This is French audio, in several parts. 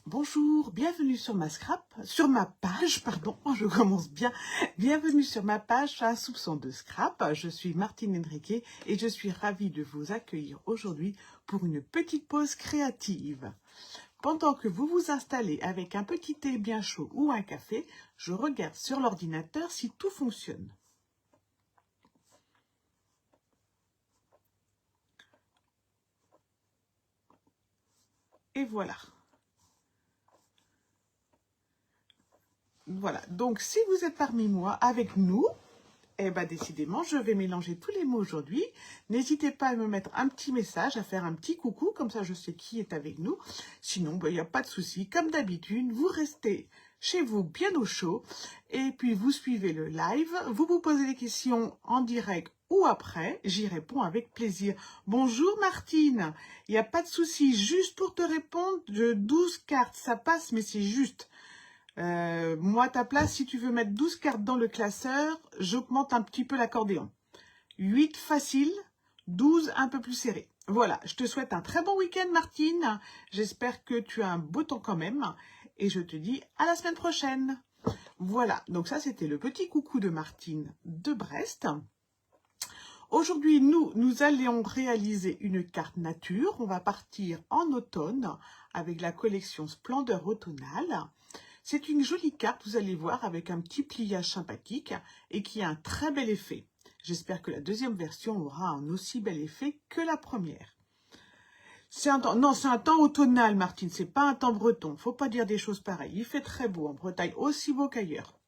Bonjour, bienvenue sur ma page, pardon, je commence bien. Bienvenue sur ma page à soupçon de scrap. Je suis Martine Henriquet et je suis ravie de vous accueillir aujourd'hui pour une petite pause créative. Pendant que vous vous installez avec un petit thé bien chaud ou un café, je regarde sur l'ordinateur si tout fonctionne. Et voilà. Voilà, donc si vous êtes parmi moi, avec nous, eh bien, décidément, je vais mélanger tous les mots aujourd'hui. N'hésitez pas à me mettre un petit message, à faire un petit coucou, comme ça je sais qui est avec nous. Sinon, il n'y a pas de souci. Comme d'habitude, vous restez chez vous bien au chaud et puis vous suivez le live. Vous vous posez des questions en direct ou après. J'y réponds avec plaisir. Bonjour Martine, il n'y a pas de souci. Juste pour te répondre, 12 cartes, ça passe, mais c'est juste. Moi, à ta place, si tu veux mettre 12 cartes dans le classeur, j'augmente un petit peu l'accordéon. 8 facile, 12 un peu plus serré. Voilà, je te souhaite un très bon week-end, Martine. J'espère que tu as un beau temps quand même. Et je te dis à la semaine prochaine. Voilà, donc ça, c'était le petit coucou de Martine de Brest. Aujourd'hui, nous allons réaliser une carte nature. On va partir en automne avec la collection Splendeur automnale. C'est une jolie carte, vous allez voir, avec un petit pliage sympathique et qui a un très bel effet. J'espère que la deuxième version aura un aussi bel effet que la première. C'est un temps automnal, Martine, c'est pas un temps breton. Faut pas dire des choses pareilles. Il fait très beau en Bretagne, aussi beau qu'ailleurs.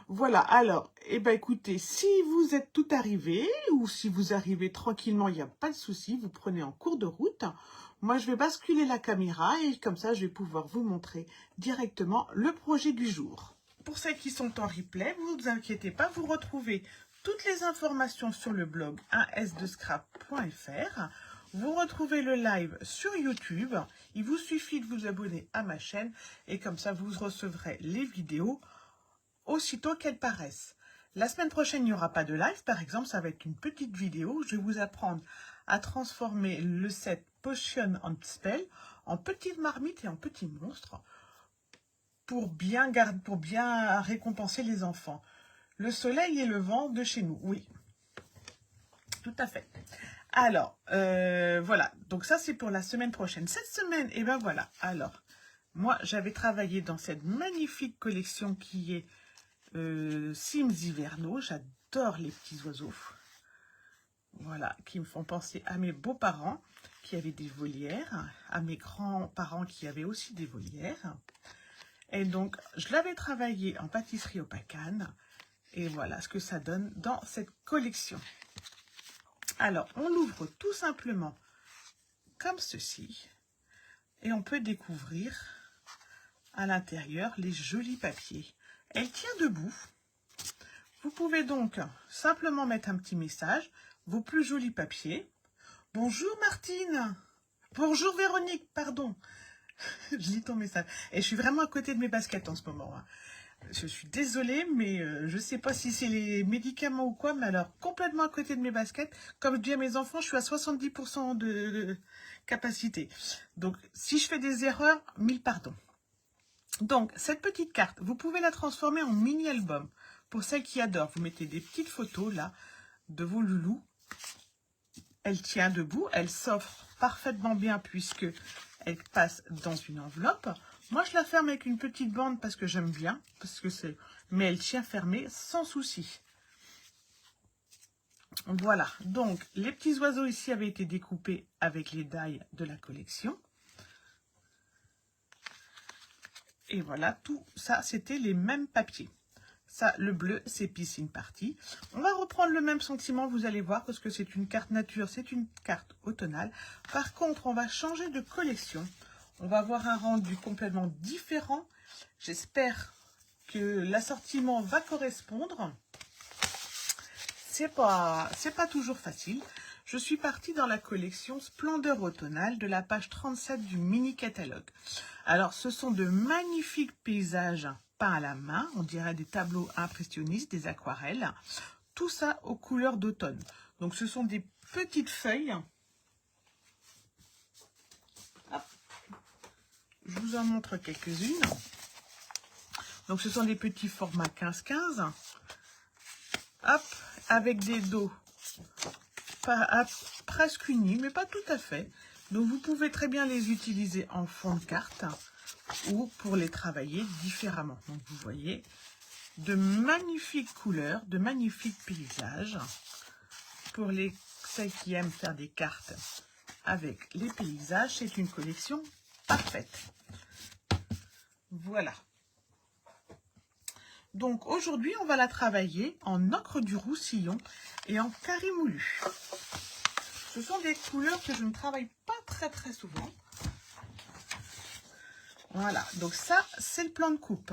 Voilà, alors, écoutez, si vous êtes tout arrivé ou si vous arrivez tranquillement, il n'y a pas de souci, vous prenez en cours de route. Moi, je vais basculer la caméra et comme ça, je vais pouvoir vous montrer directement le projet du jour. Pour celles qui sont en replay, vous ne vous inquiétez pas, vous retrouvez toutes les informations sur le blog 1s2scrap.fr. Vous retrouvez le live sur YouTube. Il vous suffit de vous abonner à ma chaîne et comme ça, vous recevrez les vidéos aussitôt qu'elles paraissent. La semaine prochaine, il n'y aura pas de live. Par exemple, ça va être une petite vidéo. Je vais vous apprendre à transformer le set Potion and Spell en petite marmite et en petit monstre pour bien récompenser les enfants. Le soleil et le vent de chez nous, oui. Tout à fait. Alors, voilà. Donc ça, c'est pour la semaine prochaine. Cette semaine, et ben voilà. Alors, moi, j'avais travaillé dans cette magnifique collection qui est Sims hivernaux. J'adore les petits oiseaux. Voilà, qui me font penser à mes beaux-parents qui avaient des volières, à mes grands-parents qui avaient aussi des volières. Et donc, je l'avais travaillé en pâtisserie au Pacane. Et voilà ce que ça donne dans cette collection. Alors, on l'ouvre tout simplement comme ceci. Et on peut découvrir à l'intérieur les jolis papiers. Elle tient debout. Vous pouvez donc simplement mettre un petit message. Vos plus jolis papiers. Bonjour Martine. Bonjour Véronique, pardon. Je lis ton message. Et je suis vraiment à côté de mes baskets en ce moment. Je suis désolée, mais je ne sais pas si c'est les médicaments ou quoi, mais alors complètement à côté de mes baskets. Comme je dis à mes enfants, je suis à 70% de capacité. Donc, si je fais des erreurs, 1000 pardons. Donc, cette petite carte, vous pouvez la transformer en mini-album. Pour celles qui adorent, vous mettez des petites photos, là, de vos loulous. Elle tient debout, elle s'offre parfaitement bien puisque elle passe dans une enveloppe. Moi, je la ferme avec une petite bande parce que j'aime bien, mais elle tient fermée sans souci. Voilà, donc les petits oiseaux ici avaient été découpés avec les die de la collection. Et voilà, tout ça, c'était les mêmes papiers. Ça, le bleu, c'est Piscine Party. On va reprendre le même sentiment, vous allez voir, parce que c'est une carte nature, c'est une carte automnale. Par contre, on va changer de collection. On va avoir un rendu complètement différent. J'espère que l'assortiment va correspondre. C'est pas toujours facile. Je suis partie dans la collection Splendeur automnale de la page 37 du mini-catalogue. Alors, ce sont de magnifiques paysages peints à la main. On dirait des tableaux impressionnistes, des aquarelles. Tout ça aux couleurs d'automne. Donc, ce sont des petites feuilles. Hop. je vous en montre quelques-unes. Donc, ce sont des petits formats 15-15. Hop, avec des dos presque unis, mais pas tout à fait. Donc, vous pouvez très bien les utiliser en fond de carte ou pour les travailler différemment. Donc, vous voyez de magnifiques couleurs, de magnifiques paysages. Pour celles qui aiment faire des cartes avec les paysages, c'est une collection parfaite. Voilà. Donc aujourd'hui, on va la travailler en ocre du Roussillon et en carré moulu. Ce sont des couleurs que je ne travaille pas très souvent. Voilà, donc ça, c'est le plan de coupe.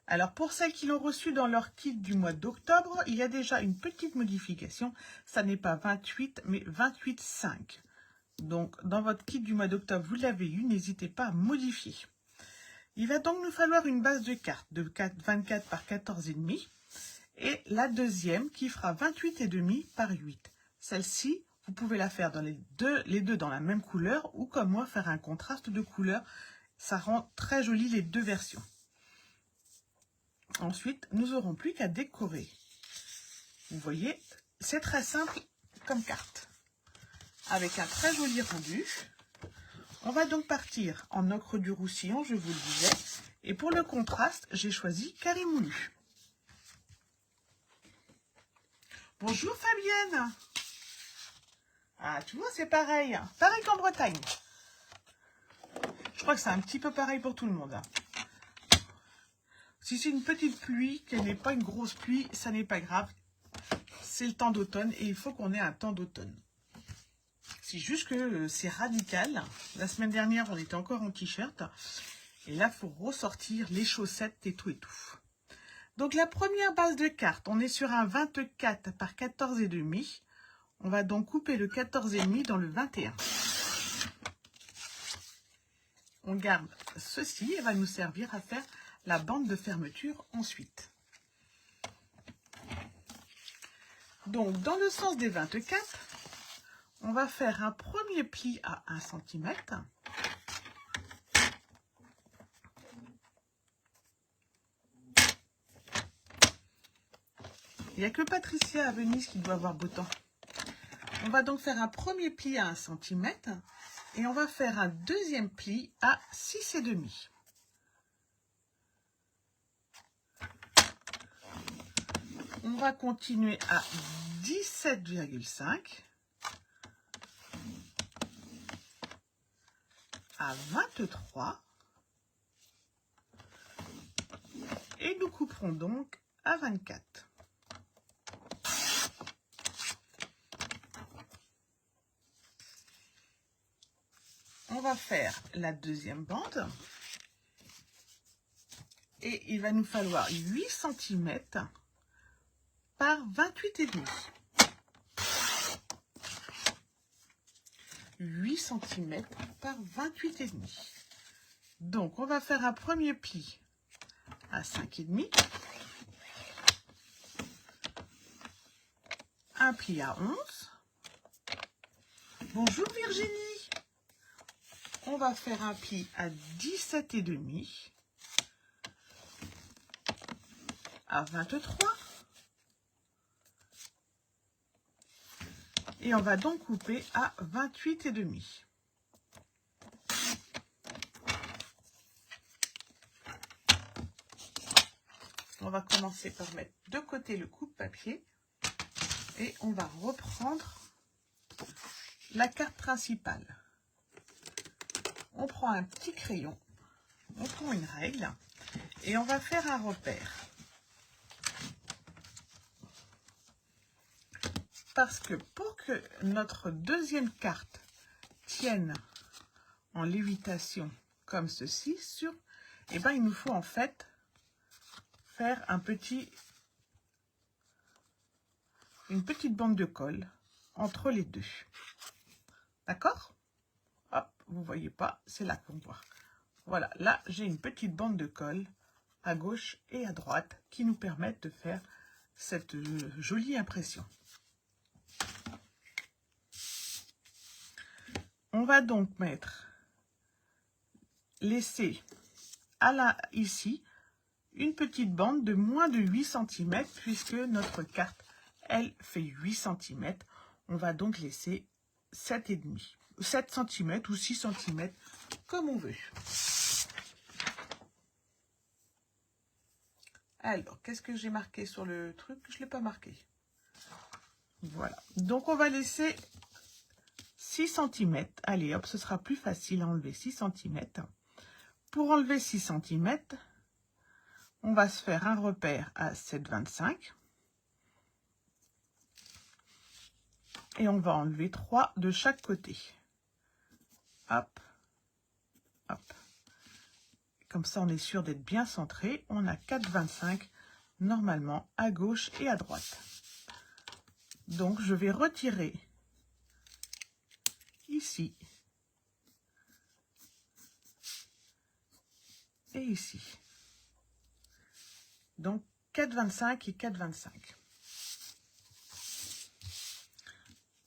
Alors, pour celles qui l'ont reçu dans leur kit du mois d'octobre, il y a déjà une petite modification. Ça n'est pas 28, mais 28,5. Donc, dans votre kit du mois d'octobre, vous l'avez eu, n'hésitez pas à modifier. Il va donc nous falloir une base de cartes de 24 par 14,5 et la deuxième qui fera 28,5 par 8. Celle-ci, vous pouvez la faire dans les deux dans la même couleur ou comme moi, faire un contraste de couleurs. Ça rend très joli les deux versions. Ensuite, nous n'aurons plus qu'à décorer. Vous voyez, c'est très simple comme carte. Avec un très joli rendu. On va donc partir en ocre du Roussillon, je vous le disais. Et pour le contraste, j'ai choisi carré moulu. Bonjour Fabienne. Ah, tu vois, c'est pareil. Pareil qu'en Bretagne. Je crois que c'est un petit peu pareil pour tout le monde. Si c'est une petite pluie, qu'elle n'est pas une grosse pluie, ça n'est pas grave. C'est le temps d'automne et il faut qu'on ait un temps d'automne. C'est juste que c'est radical. La semaine dernière, on était encore en t-shirt. Et là, il faut ressortir les chaussettes et tout et tout. Donc, la première base de carte, on est sur un 24 par 14,5. On va donc couper le 14,5 dans le 21. On garde ceci et va nous servir à faire la bande de fermeture ensuite. Donc, dans le sens des 24, on va faire un premier pli à 1 cm. Il n'y a que Patricia à Venise qui doit avoir beau temps. On va donc faire un premier pli à 1 cm et on va faire un deuxième pli à 6,5. On va continuer à 17,5, à 23 et nous couperons donc à 24. On va faire la deuxième bande et il va nous falloir 8 cm par 28,5. 8 cm par 28,5. Donc, on va faire un premier pli à 5,5. Un pli à 11. Bonjour Virginie. On va faire un pli à 17,5. À 23. Et on va donc couper à 28,5. On va commencer par mettre de côté le coupe-papier et on va reprendre la carte principale. On prend un petit crayon, on prend une règle et on va faire un repère. Parce que pour que notre deuxième carte tienne en lévitation comme ceci, eh ben, il nous faut en fait faire une petite bande de colle entre les deux. D'accord? Hop, vous voyez pas, c'est là qu'on voit. Voilà, là j'ai une petite bande de colle à gauche et à droite qui nous permettent de faire cette jolie impression. On va donc laisser ici une petite bande de moins de 8 cm puisque notre carte, elle, fait 8 cm. On va donc laisser 7,5, 7 cm ou 6 cm, comme on veut. Alors, qu'est-ce que j'ai marqué sur le truc? Je ne l'ai pas marqué. Voilà. Donc, on va laisser 6 cm. Allez, hop, ce sera plus facile à enlever 6 cm. Pour enlever 6 cm, on va se faire un repère à 7,25. Et on va enlever 3 de chaque côté. Hop, hop. Comme ça, on est sûr d'être bien centré. On a 4,25 normalement à gauche et à droite. Donc, je vais retirer ici et ici. Donc, 4,25 et 4,25.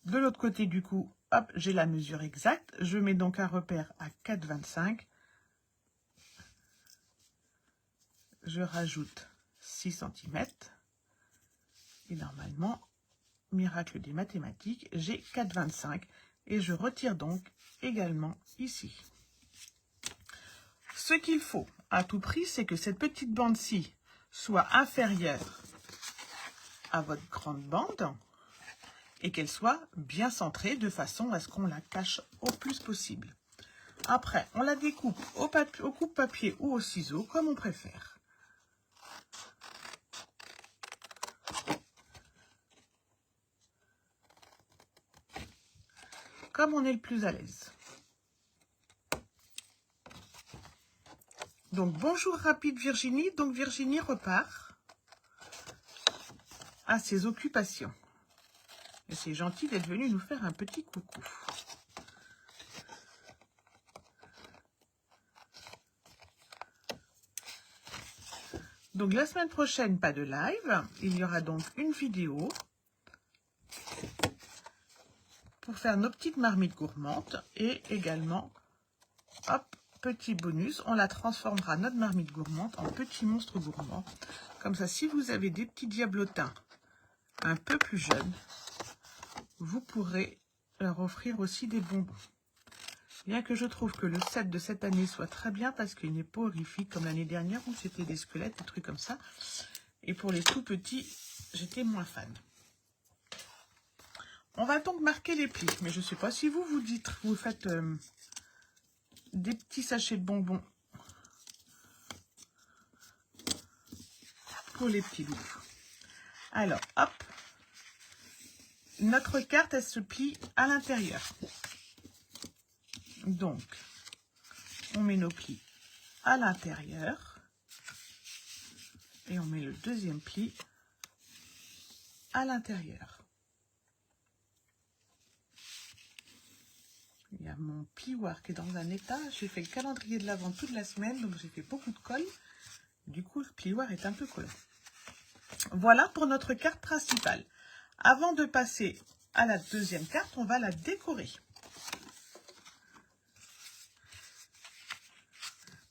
De l'autre côté, du coup, hop, j'ai la mesure exacte. Je mets donc un repère à 4,25. Je rajoute 6 cm. Et normalement, miracle des mathématiques, j'ai 4,25. Et je retire donc également ici. Ce qu'il faut à tout prix, c'est que cette petite bande-ci soit inférieure à votre grande bande et qu'elle soit bien centrée de façon à ce qu'on la cache au plus possible. Après, on la découpe au coupe-papier ou au ciseau, comme on préfère. Comme on est le plus à l'aise. Donc, bonjour rapide Virginie. Donc, Virginie repart à ses occupations. Et c'est gentil d'être venue nous faire un petit coucou. Donc, la semaine prochaine, pas de live. Il y aura donc une vidéo pour faire nos petites marmites gourmandes. Et également, hop, petit bonus, on la transformera, notre marmite gourmande, en petit monstre gourmand. Comme ça, si vous avez des petits diablotins un peu plus jeunes, vous pourrez leur offrir aussi des bonbons. Bien que je trouve que le set de cette année soit très bien parce qu'il n'est pas horrifique comme l'année dernière où c'était des squelettes, des trucs comme ça. Et pour les tout petits, j'étais moins fan. On va donc marquer les plis. Mais je ne sais pas si vous faites des petits sachets de bonbons pour les petits loups. Alors, hop. Notre carte, elle se plie à l'intérieur. Donc, on met nos plis à l'intérieur. Et on met le deuxième pli à l'intérieur. Il y a mon plioir qui est dans un état. J'ai fait le calendrier de l'Avent toute la semaine, donc j'ai fait beaucoup de colle. Du coup, le plioir est un peu collant. Voilà pour notre carte principale. Avant de passer à la deuxième carte, on va la décorer.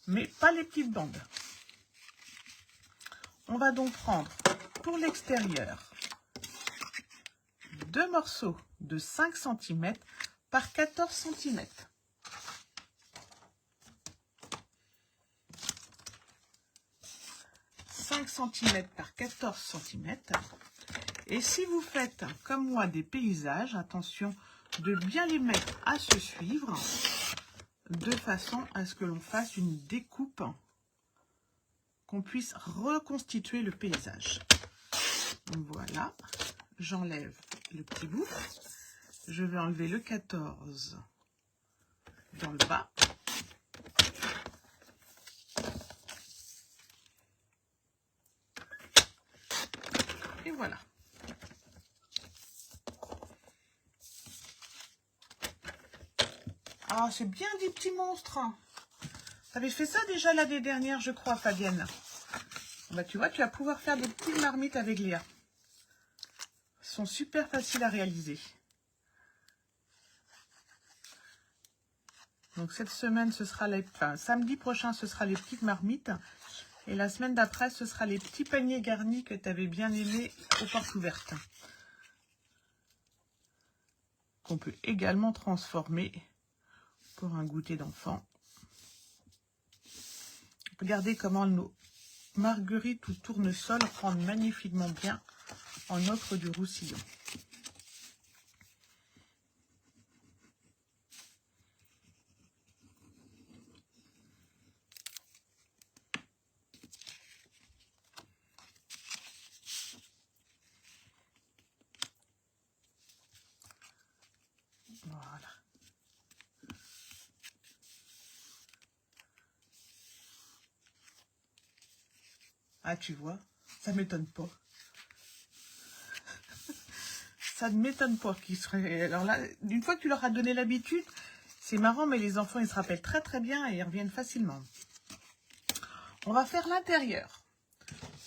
Mais pas les petites bandes. On va donc prendre pour l'extérieur 2 morceaux de 5 cm par 14 cm. Par 14 cm. Et si vous faites comme moi des paysages, attention de bien les mettre à se suivre de façon à ce que l'on fasse une découpe, qu'on puisse reconstituer le paysage. Voilà, j'enlève le petit bout. Je vais enlever le 14 dans le bas. Et voilà. Ah, c'est bien des petits monstres. Tu avais fait ça déjà l'année dernière, je crois, Fabienne. Bah, tu vois, tu vas pouvoir faire des petites marmites avec Léa. Elles sont super faciles à réaliser. Donc cette semaine, ce sera samedi prochain, ce sera les petites marmites. Et la semaine d'après, ce sera les petits paniers garnis que tu avais bien aimés aux portes ouvertes. Qu'on peut également transformer pour un goûter d'enfant. Regardez comment nos marguerites ou tournesols rendent magnifiquement bien en ocre du Roussillon. Voilà. Ah, tu vois, ça m'étonne pas. Ça ne m'étonne pas qu'ils seraient... Alors là, une fois que tu leur as donné l'habitude, c'est marrant, mais les enfants, ils se rappellent très très bien et ils reviennent facilement. On va faire l'intérieur.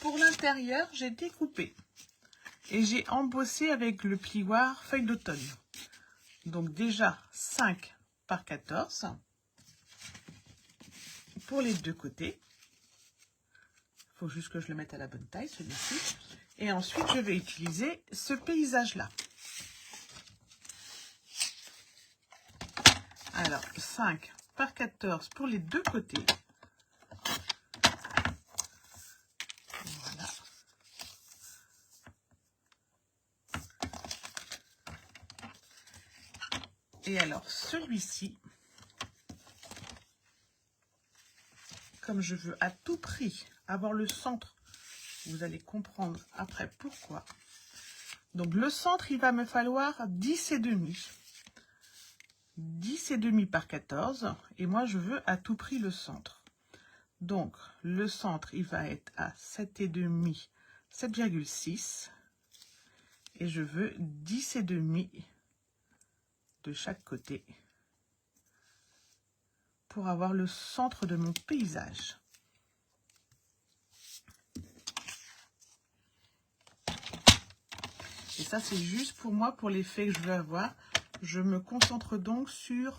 Pour l'intérieur, j'ai découpé et j'ai embossé avec le plioir feuille d'automne. Donc déjà 5 par 14 pour les deux côtés. Il faut juste que je le mette à la bonne taille, celui-ci. Et ensuite, je vais utiliser ce paysage-là. Alors, 5 par 14 pour les deux côtés. Voilà. Et alors, celui-ci, comme je veux à tout prix avoir le centre, vous allez comprendre après pourquoi. Donc, le centre, il va me falloir 10 et demi. 10 et demi par 14. Et moi, je veux à tout prix le centre. Donc, le centre, il va être à 7 et demi, 7,6. Et je veux 10 et demi de chaque côté pour avoir le centre de mon paysage. Et ça, c'est juste pour moi, pour l'effet que je veux avoir. Je me concentre donc sur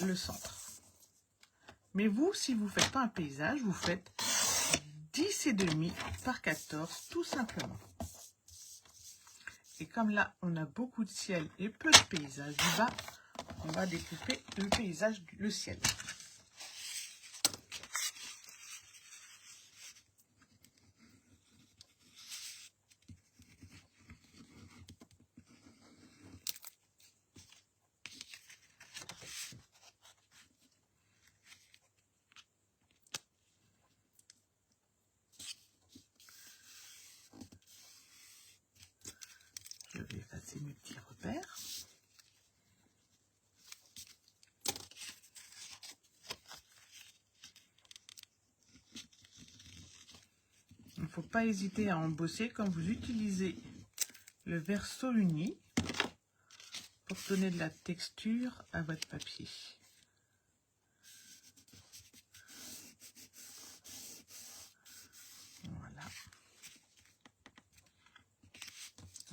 le centre. Mais vous, si vous ne faites pas un paysage, vous faites 10 et demi par 14, tout simplement. Et comme là, on a beaucoup de ciel et peu de paysage du bas, on va découper le paysage, le ciel. Je vais effacer mes petits repères. Il ne faut pas hésiter à embosser quand vous utilisez le verso uni pour donner de la texture à votre papier. Voilà.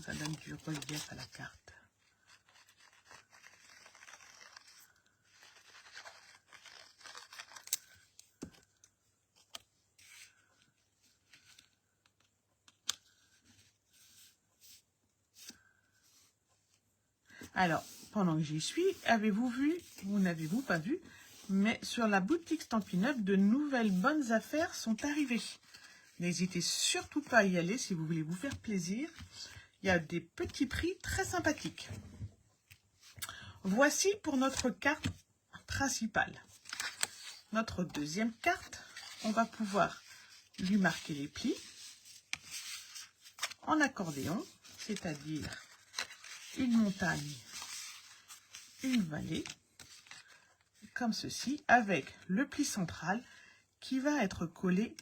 Ça donne du relief à la carte. Alors, pendant que j'y suis, avez-vous vu, ou n'avez-vous pas vu, mais sur la boutique Stampin' Up, de nouvelles bonnes affaires sont arrivées. N'hésitez surtout pas à y aller si vous voulez vous faire plaisir. Il y a des petits prix très sympathiques. Voici pour notre carte principale. Notre deuxième carte, on va pouvoir lui marquer les plis en accordéon, c'est-à-dire une montagne, une vallée, comme ceci, avec le pli central qui va être collé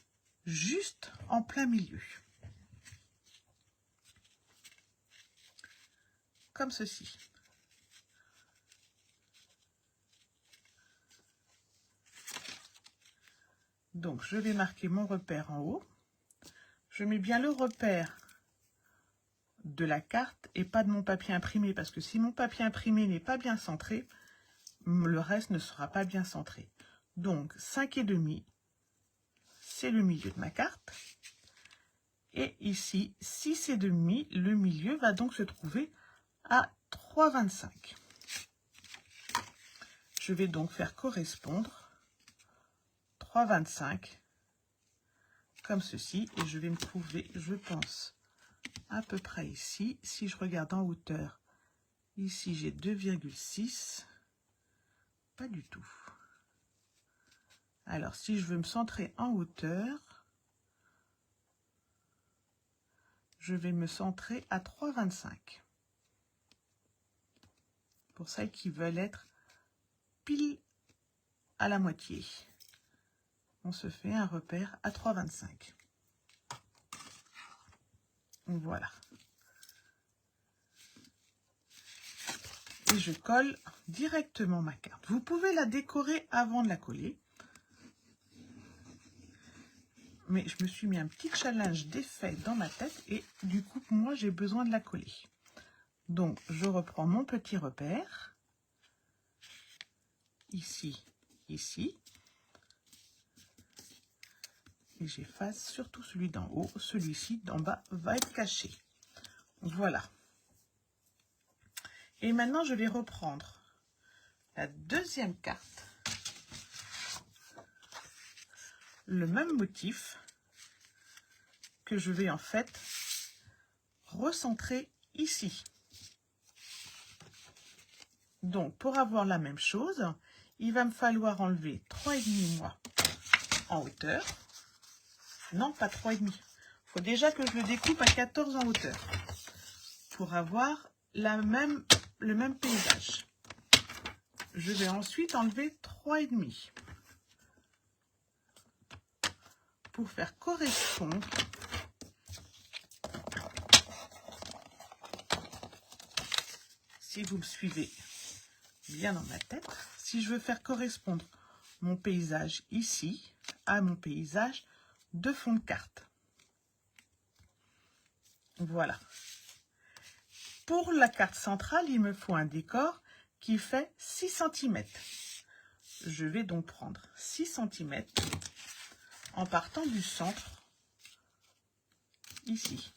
juste en plein milieu. Comme ceci. Donc, je vais marquer mon repère en haut. Je mets bien le repère de la carte et pas de mon papier imprimé, parce que si mon papier imprimé n'est pas bien centré, le reste ne sera pas bien centré. Donc 5,5, c'est le milieu de ma carte. Et ici, 6,5, le milieu va donc se trouver à 3,25. Je vais donc faire correspondre 3,25 comme ceci. Et je vais me trouver, je pense, à peu près ici. Si je regarde en hauteur, ici j'ai 2,6. Pas du tout. Alors, si je veux me centrer en hauteur, je vais me centrer à 3,25. Pour celles qui veulent être pile à la moitié. On se fait un repère à 3,25. Voilà. Et je colle directement ma carte. Vous pouvez la décorer avant de la coller. Mais je me suis mis un petit challenge d'effet dans ma tête et du coup, moi, j'ai besoin de la coller. Donc, je reprends mon petit repère. Ici, ici. Et j'efface surtout celui d'en haut. Celui-ci d'en bas va être caché. Voilà. Et maintenant, je vais reprendre la deuxième carte. Le même motif que je vais en fait recentrer ici. Donc, pour avoir la même chose, il va me falloir enlever 3,5 moi en hauteur. Non, pas 3,5. Il faut déjà que je le découpe à 14 en hauteur pour avoir le même paysage. Je vais ensuite enlever 3,5 pour faire correspondre si vous me suivez bien dans ma tête, si je veux faire correspondre mon paysage ici à mon paysage de fond de carte. Voilà. Pour la carte centrale, il me faut un décor qui fait 6 cm. Je vais donc prendre 6 cm en partant du centre ici.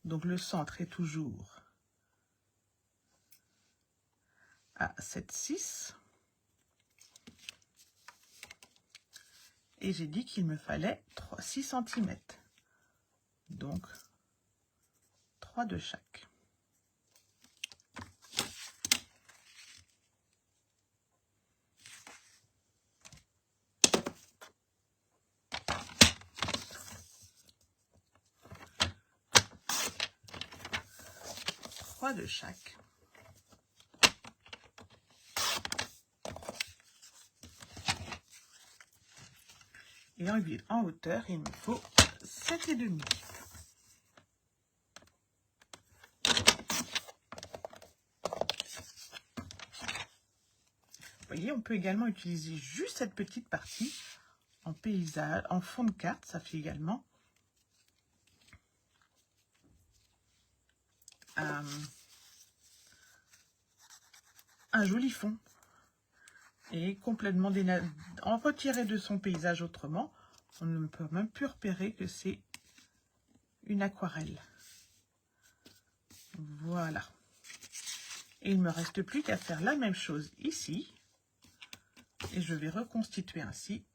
Donc le centre est toujours à 7,6. Et j'ai dit qu'il me fallait 6 cm. Donc 3 de chaque. De chaque. Et en hauteur, il me faut 7,5. Vous voyez, on peut également utiliser juste cette petite partie en paysage, en fond de carte. Ça fait également un joli fond. Et complètement en retirer de son paysage autrement, on ne peut même plus repérer que c'est une aquarelle. Voilà. Et il ne me reste plus qu'à faire la même chose ici. Et je vais reconstituer ainsi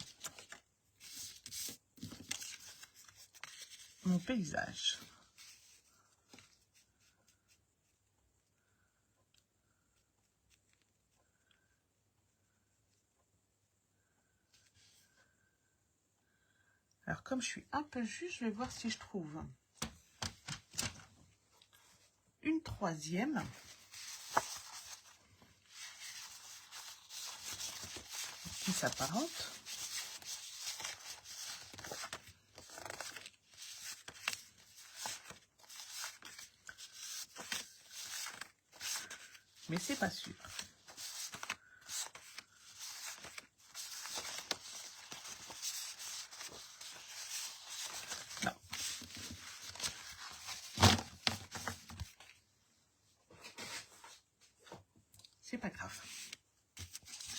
mon paysage. Alors, comme je suis un peu juste, je vais voir si je trouve une troisième. Qui s'apparente. Mais c'est pas sûr. Non. pas grave.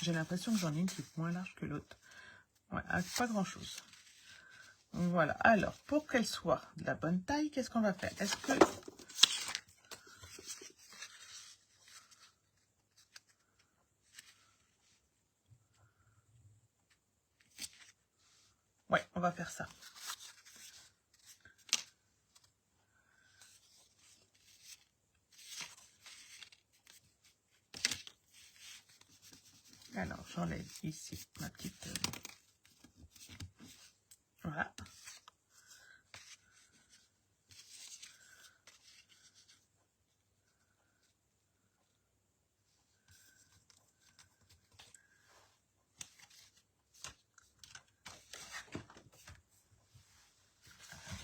J'ai l'impression que j'en ai une qui est moins large que l'autre. Ouais, pas grand chose. Voilà, alors pour qu'elle soit de la bonne taille, qu'est-ce qu'on va faire? Est-ce que... Ouais, on va faire ça. Alors, j'enlève ici ma petite... Voilà.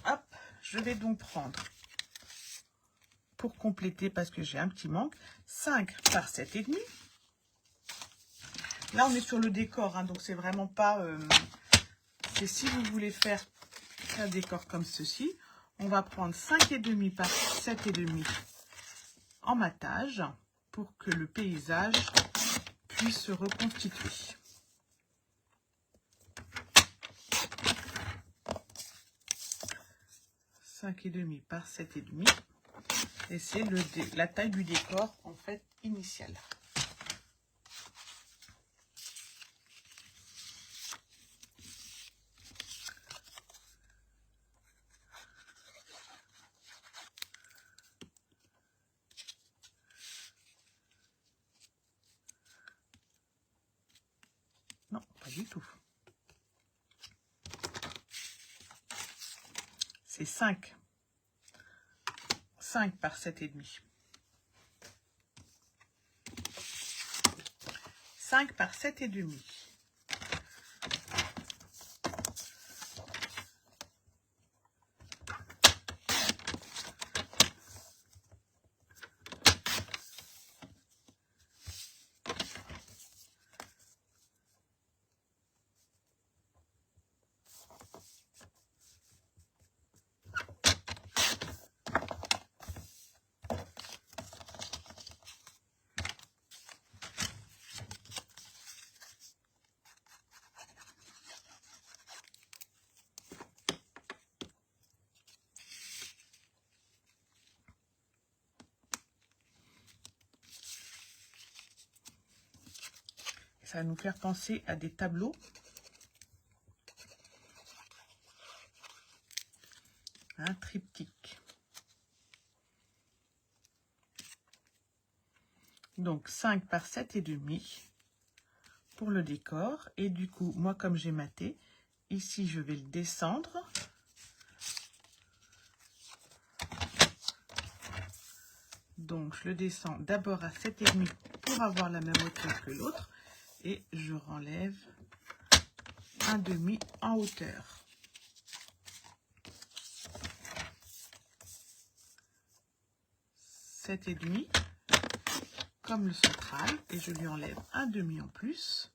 Hop, je vais donc prendre, pour compléter, parce que j'ai un petit manque, 5 par 7,5. Là, on est sur le décor, hein, donc c'est vraiment pas... c'est si vous voulez faire un décor comme ceci, on va prendre 5,5 par 7,5 en matage pour que le paysage puisse se reconstituer. Et demi par 7,5 et c'est la taille du décor en fait initial. Non, pas du tout. C'est 5 par 7,5. 5 par 7,5. Ça va nous faire penser à des tableaux. Un triptyque. Donc 5 par 7,5 pour le décor. Et du coup, moi comme j'ai maté, ici je vais le descendre. Donc je le descends d'abord à 7,5 pour avoir la même hauteur que l'autre. Et je renlève un demi en hauteur. Sept et demi comme le central et je lui enlève un demi en plus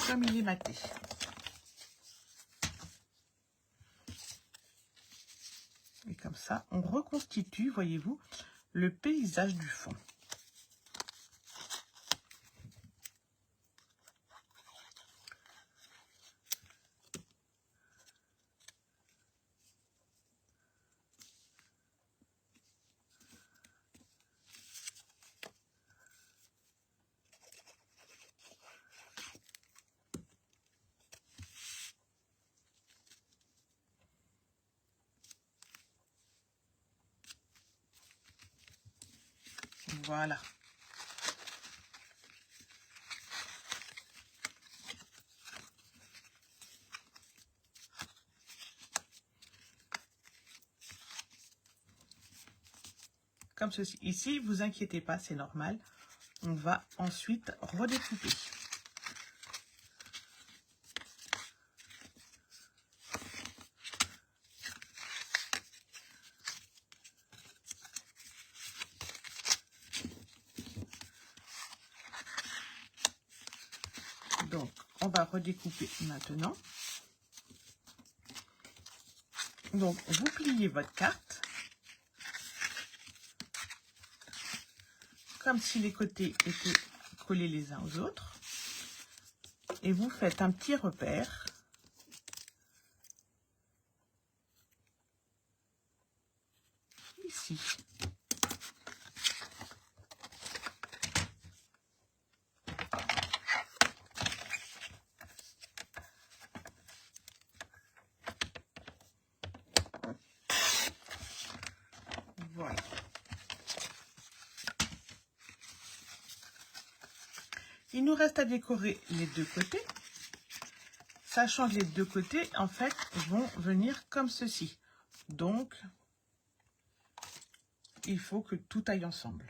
comme il est maté. Et comme ça, on reconstitue, voyez-vous, le paysage du fond. Voilà. Comme ceci. Ici, vous inquiétez pas, c'est normal. On va ensuite redécouper. Donc, on va redécouper maintenant. Donc, vous pliez votre carte. comme si les côtés étaient collés les uns aux autres. Et vous faites un petit repère. Ici. Voilà. Il nous reste à décorer les deux côtés, sachant que les deux côtés, en fait, vont venir comme ceci. Donc, il faut que tout aille ensemble.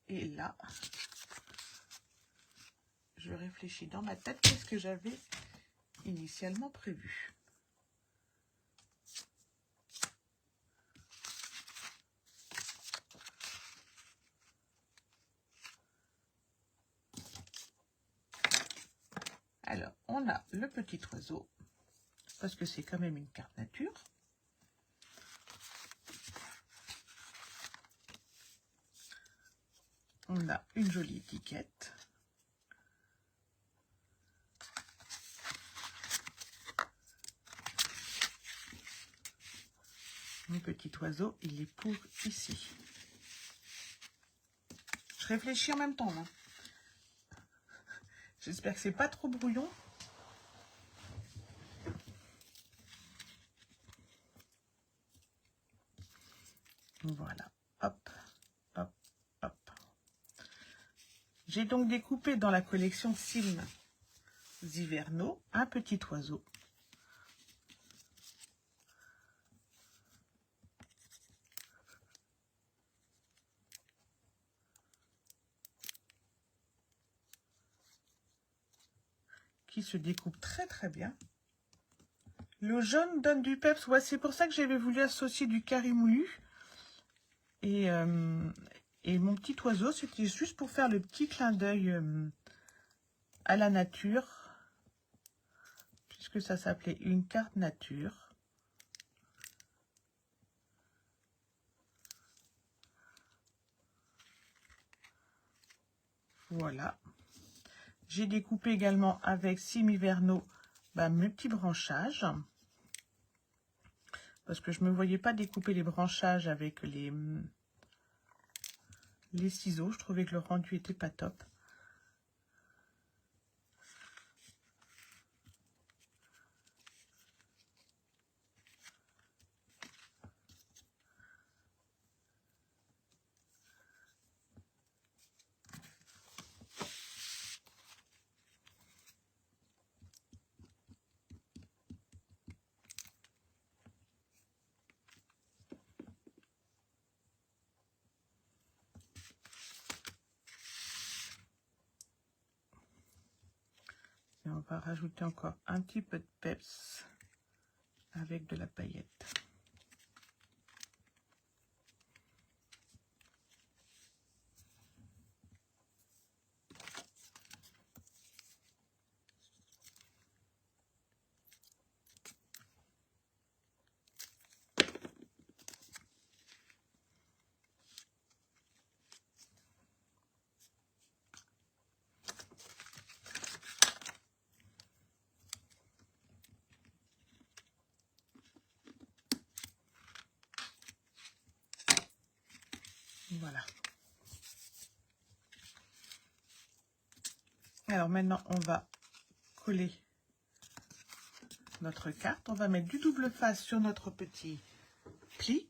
Et là, je réfléchis dans ma tête qu'est-ce que j'avais initialement prévu. Alors, on a le petit oiseau, parce que c'est quand même une carte nature. On a une jolie étiquette. Mon petit oiseau, il est pour ici. Je réfléchis en même temps, là. J'espère que c'est pas trop brouillon. Voilà. Hop, hop, hop. J'ai donc découpé dans la collection Sims hivernaux un petit oiseau. Qui se découpe très très bien. Le jaune donne du peps. Ouais, c'est pour ça que j'avais voulu associer du carimouhu. Et mon petit oiseau, c'était juste pour faire le petit clin d'œil à la nature. Puisque ça s'appelait une carte nature. Voilà. J'ai découpé également avec Sims hivernaux mes petits branchages. Parce que je ne me voyais pas découper les branchages avec les ciseaux. Je trouvais que le rendu était pas top. Et on va rajouter encore un petit peu de peps avec de la paillette. Voilà. Alors maintenant, on va coller notre carte. On va mettre du double face sur notre petit pli.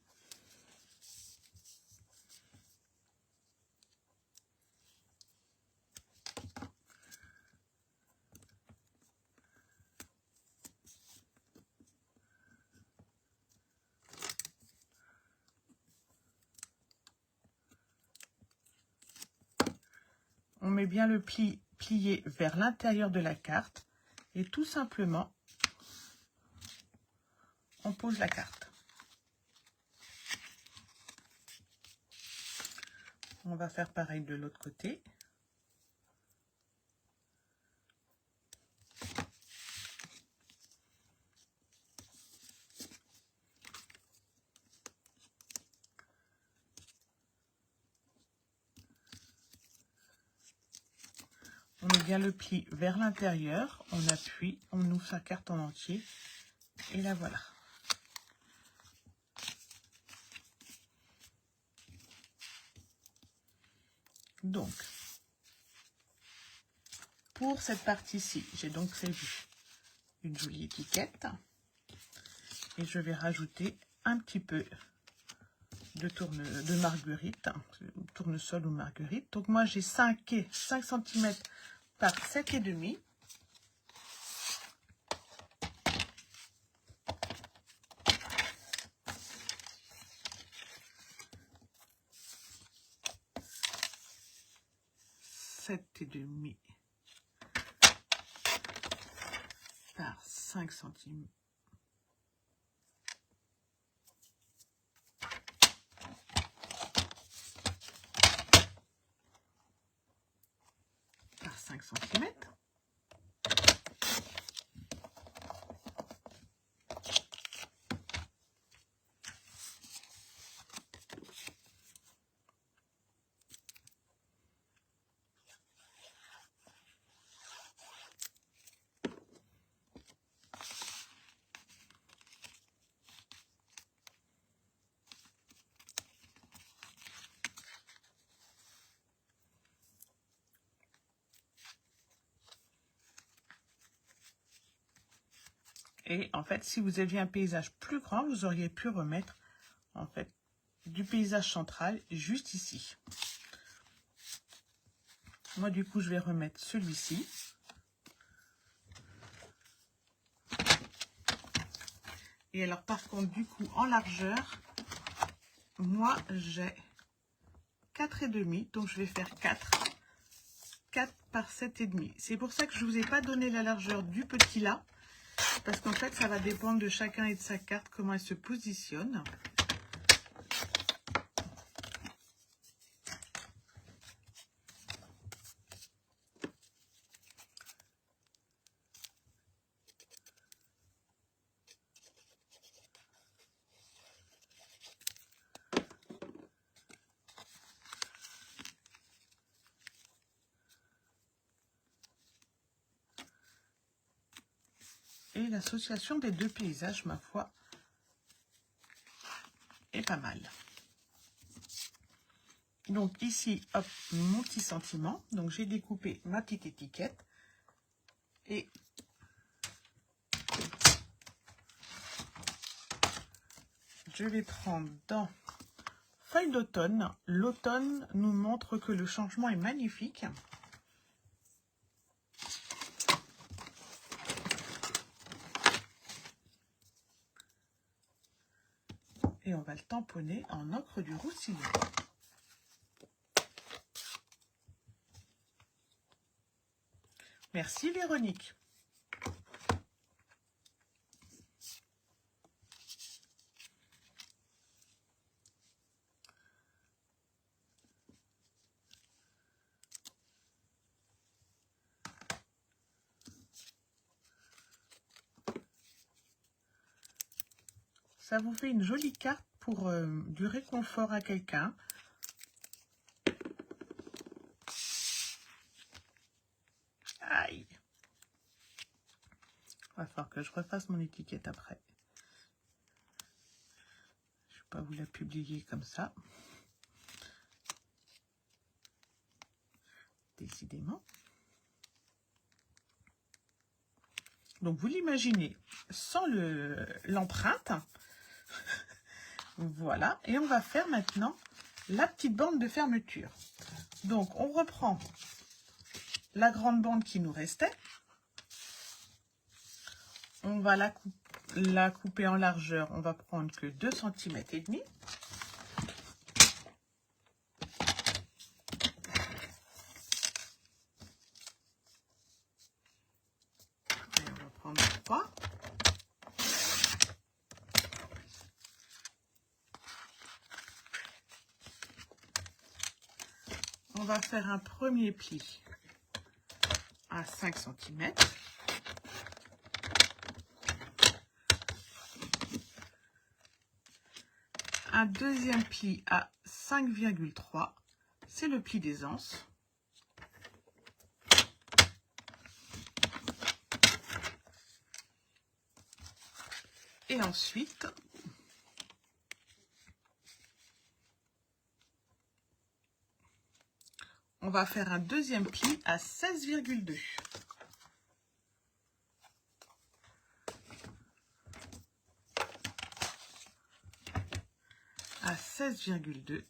On met bien le pli plié vers l'intérieur de la carte et tout simplement, on pose la carte. On va faire pareil de l'autre côté. bien le pli vers l'intérieur, on appuie, on ouvre sa carte en entier et la voilà. Donc, pour cette partie-ci, j'ai donc prévu une jolie étiquette et je vais rajouter un petit peu de marguerite, tournesol ou marguerite. Donc moi j'ai 5 cm par 7,5. Par 5 cm. Par 5 cm. Et en fait, si vous aviez un paysage plus grand, vous auriez pu remettre en fait du paysage central juste ici. Moi, du coup, je vais remettre celui-ci. Et alors, par contre, du coup, en largeur, moi, j'ai 4,5. Donc, je vais faire 4 par 7,5. C'est pour ça que je ne vous ai pas donné la largeur du petit là. Parce qu'en fait, ça va dépendre de chacun et de sa carte, comment elle se positionne. Et l'association des deux paysages, ma foi, est pas mal. Donc ici, hop, mon petit sentiment. Donc j'ai découpé ma petite étiquette. Et je vais prendre dans Feuille d'automne. L'automne nous montre que le changement est magnifique. Et on va le tamponner en ocre du Roussillon. Merci Véronique. Ça vous fait une jolie carte pour du réconfort à quelqu'un. Aïe. Il va falloir que je refasse mon étiquette après. Je ne vais pas vous la publier comme ça. Décidément. Donc vous l'imaginez sans l'empreinte. Voilà. Et on va faire maintenant la petite bande de fermeture. Donc on reprend la grande bande qui nous restait. On va la couper en largeur. On va prendre que 2,5 cm. Et on va prendre 3. On va faire un premier pli à 5 cm. Un deuxième pli à 5,3. C'est le pli des anses. Et ensuite, on va faire un deuxième pli à 16,2. À 16,2.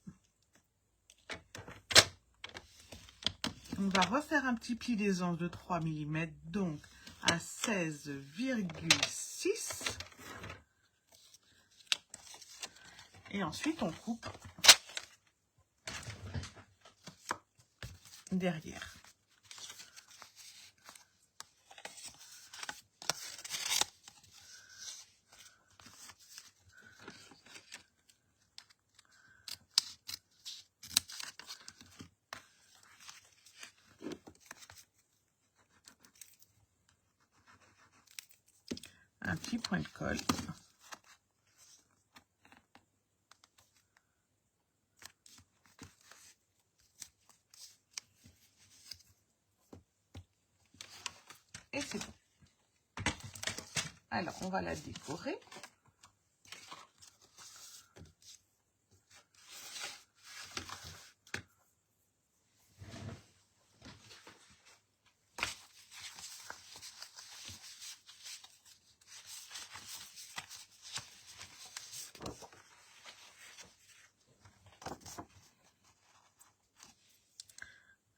On va refaire un petit pli d'aisance de 3 mm, donc à 16,6. Et ensuite, on coupe derrière. Un petit point de colle. Et c'est bon. Alors, on va la décorer.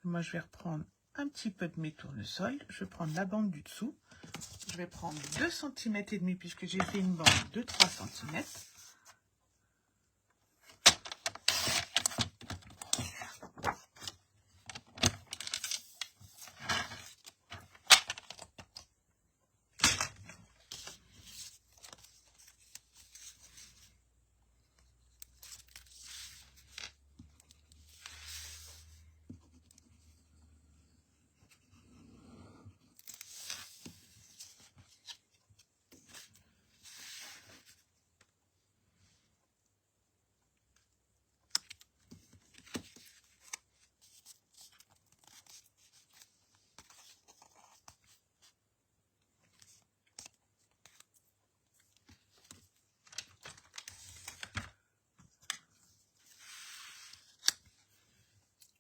Moi, je vais reprendre un petit peu de mes tournesols. Je vais prendre la bande du dessous. Je vais prendre 2,5 cm puisque j'ai fait une bande de 3 cm.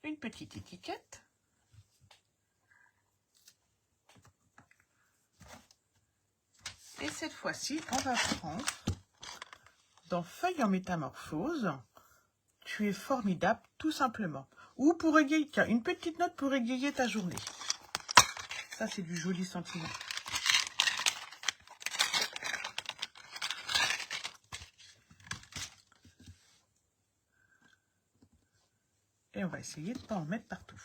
Une petite étiquette. Et cette fois-ci, on va prendre dans Feuilles en métamorphose, tu es formidable, tout simplement. Ou pour égayer, tiens, une petite note pour égayer ta journée. Ça, c'est du joli sentiment. Et on va essayer de ne pas en mettre partout.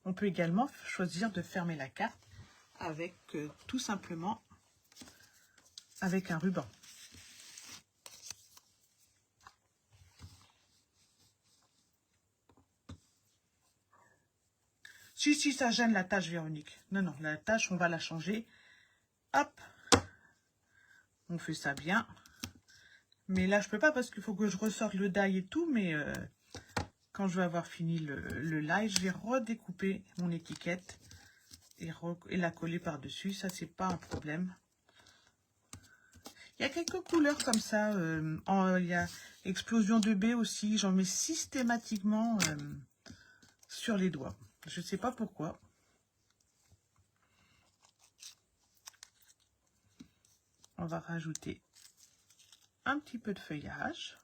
On peut également choisir de fermer la carte avec tout simplement avec un ruban. Si, ça gêne la tâche, Véronique. Non, la tâche, on va la changer. Hop. On fait ça bien. Mais là, je peux pas parce qu'il faut que je ressorte le die et tout. Mais quand je vais avoir fini le live, je vais redécouper mon étiquette et la coller par-dessus. Ça, c'est pas un problème. Il y a quelques couleurs comme ça. Il y a explosion de baie aussi. J'en mets systématiquement sur les doigts. Je ne sais pas pourquoi. On va rajouter un petit peu de feuillage.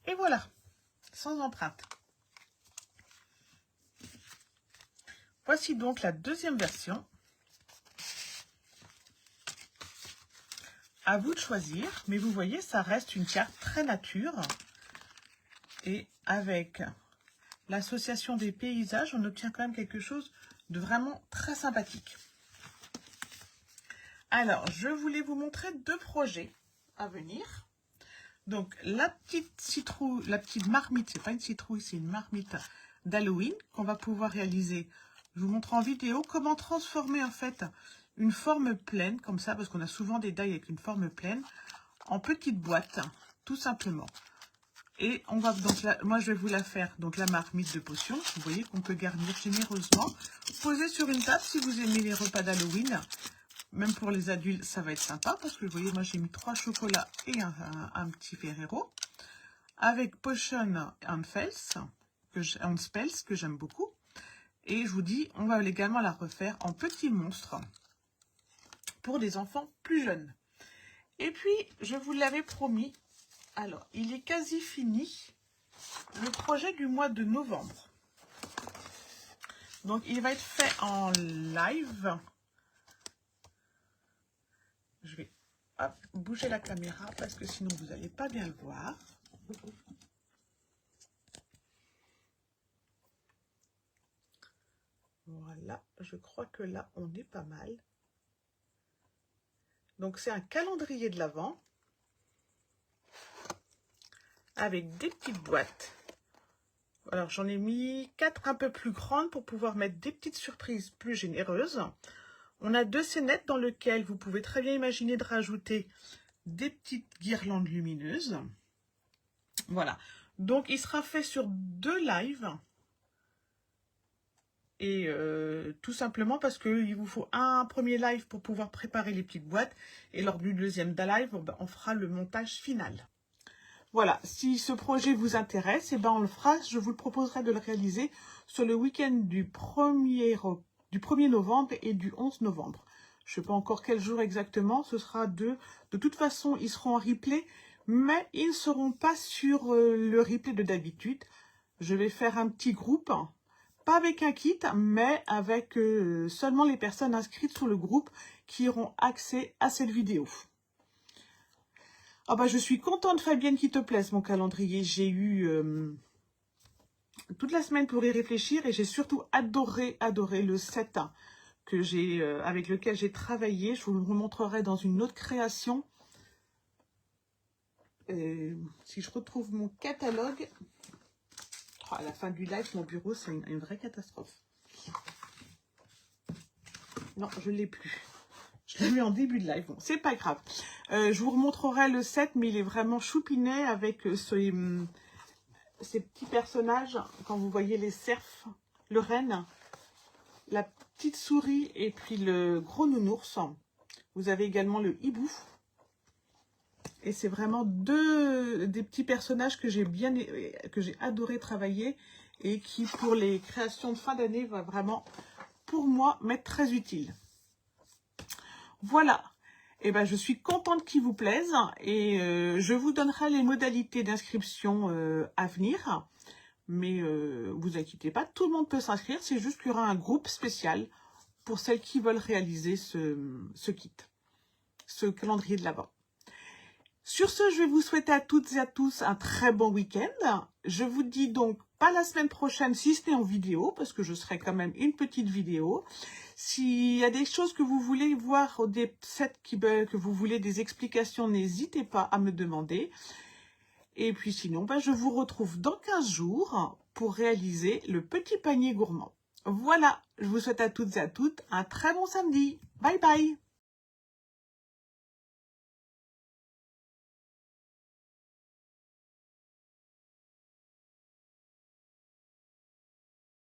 Et voilà, sans empreinte. Voici donc la deuxième version. À vous de choisir, mais vous voyez, ça reste une carte très nature. Et avec l'association des paysages, on obtient quand même quelque chose de vraiment très sympathique. Alors, je voulais vous montrer 2 projets à venir. Donc, la petite citrouille, la petite marmite, c'est pas une citrouille, c'est une marmite d'Halloween qu'on va pouvoir réaliser. Je vous montre en vidéo comment transformer en fait une forme pleine, comme ça, parce qu'on a souvent des die avec une forme pleine, en petite boîte, tout simplement. Et on va donc moi je vais vous la faire, donc la marmite de potion. Vous voyez qu'on peut garnir généreusement, poser sur une table si vous aimez les repas d'Halloween. Même pour les adultes, ça va être sympa parce que vous voyez, moi j'ai mis 3 chocolats et un petit Ferrero avec Potion and Spells que j'aime beaucoup. Et je vous dis, on va également la refaire en petits monstres pour des enfants plus jeunes. Et puis, je vous l'avais promis, alors il est quasi fini, le projet du mois de novembre. Donc, il va être fait en live. Je vais bouger la caméra parce que sinon vous n'allez pas bien le voir. Voilà, je crois que là, on est pas mal. Donc, c'est un calendrier de l'Avent avec des petites boîtes. Alors, j'en ai mis 4 un peu plus grandes pour pouvoir mettre des petites surprises plus généreuses. On a 2 scénettes dans lesquelles vous pouvez très bien imaginer de rajouter des petites guirlandes lumineuses. Voilà. Donc, il sera fait sur 2 lives. Et tout simplement parce qu'il vous faut un premier live pour pouvoir préparer les petites boîtes. Et lors du deuxième live, on fera le montage final. Voilà, si ce projet vous intéresse, et on le fera. Je vous le proposerai de le réaliser sur le week-end du 1er novembre et du 11 novembre. Je ne sais pas encore quel jour exactement. Ce sera de toute façon, ils seront en replay, mais ils ne seront pas sur le replay de d'habitude. Je vais faire un petit groupe. Pas avec un kit, mais avec seulement les personnes inscrites sur le groupe qui auront accès à cette vidéo. Ah je suis contente, Fabienne, qu'il te plaise mon calendrier. J'ai eu toute la semaine pour y réfléchir et j'ai surtout adoré le set que avec lequel j'ai travaillé. Je vous le remontrerai dans une autre création. Si je retrouve mon catalogue... À la fin du live, mon bureau, c'est une vraie catastrophe. Non, je ne l'ai plus. Je l'ai mis en début de live. Bon, c'est pas grave. Je vous remontrerai le set, mais il est vraiment choupinet avec ces petits personnages. Quand vous voyez les cerfs, le renne, la petite souris et puis le gros nounours. Vous avez également le hibou. Et c'est vraiment des petits personnages que j'ai adoré travailler et qui, pour les créations de fin d'année, va vraiment, pour moi, m'être très utile. Voilà. Et je suis contente qu'il vous plaise et je vous donnerai les modalités d'inscription à venir. Mais vous inquiétez pas, tout le monde peut s'inscrire. C'est juste qu'il y aura un groupe spécial pour celles qui veulent réaliser ce kit, ce calendrier de l'Avent. Sur ce, je vais vous souhaiter à toutes et à tous un très bon week-end. Je vous dis donc pas la semaine prochaine, si ce n'est en vidéo, parce que je serai quand même une petite vidéo. S'il y a des choses que vous voulez voir, ou des sets que vous voulez des explications, n'hésitez pas à me demander. Et puis sinon, je vous retrouve dans 15 jours pour réaliser le petit panier gourmand. Voilà, je vous souhaite à toutes et à toutes un très bon samedi. Bye bye!